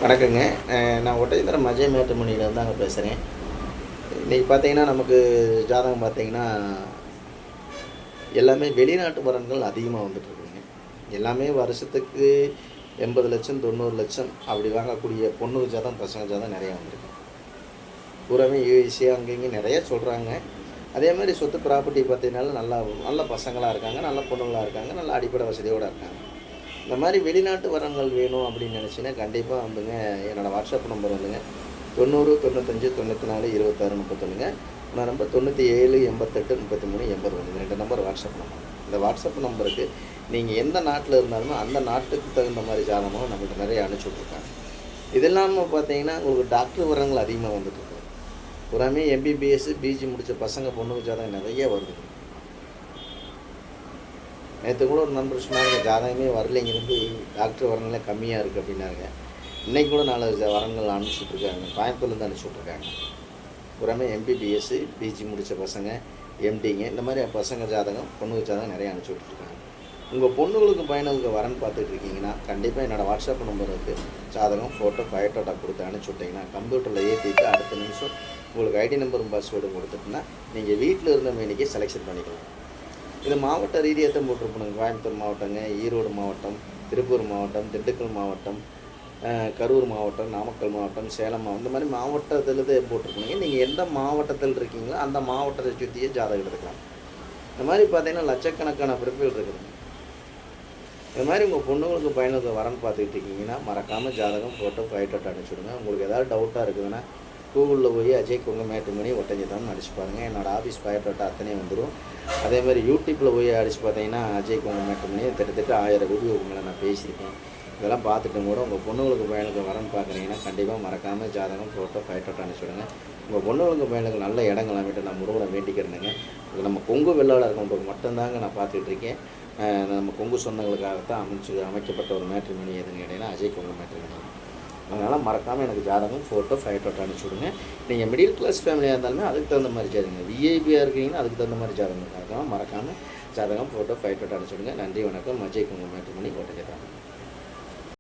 வணக்கங்க. நான் ஒட்டஞ்சத்திரம் அஜய் மேட்ரிமோனியிலேருந்து தாங்க பேசுகிறேன். இன்றைக்கி பார்த்தீங்கன்னா, நமக்கு ஜாதகம் பார்த்தீங்கன்னா, எல்லாமே வெளிநாட்டு வரன்கள் அதிகமாக வந்துட்டுருக்குங்க. எல்லாமே வருஷத்துக்கு 80,00,000 90,00,000 அப்படி வாங்கக்கூடிய பொண்ணு ஜாதகம், பசங்க ஜாதகம் நிறையா வந்திருக்கு. பூராமே யுஎஸ்ஏ அங்கே இங்கே நிறைய சொல்கிறாங்க. அதே மாதிரி சொத்து ப்ராப்பர்ட்டி பார்த்தீங்கன்னாலும் நல்ல பசங்களாக இருக்காங்க, நல்ல பொண்ணுங்களாக இருக்காங்க, நல்ல அடிப்படை வசதியோடு இருக்காங்க. இந்த மாதிரி வெளிநாட்டு வரங்கள் வேணும் அப்படின்னு நினச்சின்னா கண்டிப்பாக வந்துங்க என்னோடய வாட்ஸ்அப் நம்பர் வந்துங்க 90 95 94 26 31ங்க. நான் நம்பர் 97 88 33 80 வந்துங்க. 2 நம்பர் வாட்ஸ்அப் நம்பர். இந்த வாட்ஸ்அப் நம்பருக்கு நீங்கள் எந்த நாட்டில் இருந்தாலுமே அந்த நாட்டுக்கு தகுந்த மாதிரி ஜாதகமும் நம்மள்ட்ட நிறைய அனுப்பிச்சி விட்ருக்காங்க. இது இல்லாமல் பார்த்தீங்கன்னா உங்களுக்கு டாக்டர் வரங்கள் அதிகமாக வந்துட்டுருக்கு. புறாமே எம்பிபிஎஸ் பிஜி முடித்த பசங்க பொண்ணுக்கு ஜாதகம் நிறைய வருது. நேற்று கூட ஒரு நண்பர் சொன்னாங்க, ஜாதகமே வரலைங்கிறது, டாக்டர் வரங்களே கம்மியாக இருக்குது அப்படின்னாங்க. இன்றைக்கி கூட 4 வரங்கள் அனுப்பிச்சுட்ருக்காங்க, கோயம்புத்தூர்லேருந்து அனுப்பிச்சுட்ருக்காங்க. பூராமே எம்பிபிஎஸ் பிஜி முடித்த பசங்க, எம்டிங்க, இந்த மாதிரி பசங்க ஜாதகம் பொண்ணுக்கு ஜாதகம் நிறைய அனுப்பிச்சி விட்ருக்காங்க. உங்கள் பொண்ணுங்களுக்கு பையனுக்கு வரன்னு பார்த்துட்டு இருக்கீங்கன்னா கண்டிப்பாக என்னோடய வாட்ஸ்அப் நம்பருக்கு ஜாதகம் ஃபோட்டோ பயோட்டோட்டா கொடுத்து அனுப்பிச்சி விட்டிங்கன்னா கம்ப்யூட்டரில் ஏற்றிட்டு அடுத்த நிமிஷம் உங்களுக்கு ஐடி நம்பரும் பாஸ்வேர்டும் கொடுத்துட்டுனா நீங்கள் வீட்டில் இருந்த மேனிக்கே செலெக்ஷன் பண்ணிக்கலாம். இது மாவட்ட ரீதியாக தான் போட்டிருப்போங்க. கோயம்புத்தூர் மாவட்டங்க, ஈரோடு மாவட்டம், திருப்பூர் மாவட்டம், திண்டுக்கல் மாவட்டம், கரூர் மாவட்டம், நாமக்கல் மாவட்டம், சேலம் மாவட்டம், இந்த மாதிரி மாவட்டத்தில் தான் போட்டிருப்போங்க. நீங்கள் எந்த மாவட்டத்தில் இருக்கீங்களோ அந்த மாவட்டத்தை சுற்றியே ஜாதகம் எடுத்துக்கலாம். இந்த மாதிரி பார்த்தீங்கன்னா லட்சக்கணக்கான பிறப்புகள் இருக்குது. இந்த மாதிரி உங்கள் பொண்ணுங்களுக்கு பையனுக்கு வரன்னு பார்த்துக்கிட்டு இருக்கீங்கன்னா மறக்காமல் ஜாதகம் ஃபோட்டோ பயோட்டோட்டா அனுப்பிச்சுடுங்க. உங்களுக்கு ஏதாவது டவுட்டாக இருக்குதுன்னா கூகுளில் போய் அஜய் கொங்க மேட்ரிமோனி ஒட்டஞ்சத்திரம்னு அடிச்சு பாருங்கள். என்னோடய ஆஃபீஸ் பயோட்டோட்டா அத்தனையும் வந்துடும். அதே மாதிரி யூடியூப்பில் போய் அடிச்சு பார்த்தீங்கன்னா அஜய் கொங்க மேட்ரிமோனி கிட்டத்தட்ட 1000 வீடியோக்கு மேலே நான் பேசியிருக்கேன். இதெல்லாம் பார்த்துட்டு கூட உங்கள் பொண்ணுங்களுக்கு பையனுக்கு வரன்னு பார்க்குறீங்கன்னா கண்டிப்பாக மறக்காமல் ஜாதகம் ஃபோட்டோ பயோட்டோட்டா அனுப்பிச்சுடுங்க. உங்கள் பொண்ணுங்களுக்கு பையனுக்கு நல்ல இடங்கள் அமைட்டு நான் முருகனை வேண்டிக்கிறேனுங்க. நம்ம கொங்கு வெள்ளாளர் இருக்கவங்களுக்கு மட்டும்தாங்க நான் பார்த்துக்கிட்டு இருக்கேன். நம்ம கொங்கு சொந்தங்களுக்காகத்தான் அமைக்கப்பட்ட ஒரு மேட்ரிமோனி எதுன்னு கேட்டிங்கன்னா அஜய் கொங்கு மேட்ரிமோனி. அதனால் மறக்காமல் எனக்கு ஜாதகம் ஃபோட்டோ ஃபைட்டோட்டோ அனுப்பிச்சி விடுங்க. நீங்கள் மிடில் கிளாஸ் ஃபேமிலியாக இருந்தாலுமே அதுக்கு தகுந்த மாதிரி ஜாதகங்க, விஐபியாக இருக்கீங்கன்னா அதுக்கு தகுந்த மாதிரி ஜாதகம் இருக்காங்க. மறக்காமல் ஜாதகம் ஃபோட்டோ ஃபைட்டோட்டோ அனுப்பிச்சி விடுங்க. நன்றி, வணக்கம். அஜய் கொங்கு மேட்ரிமோனி ஒட்டஞ்சத்திரம்.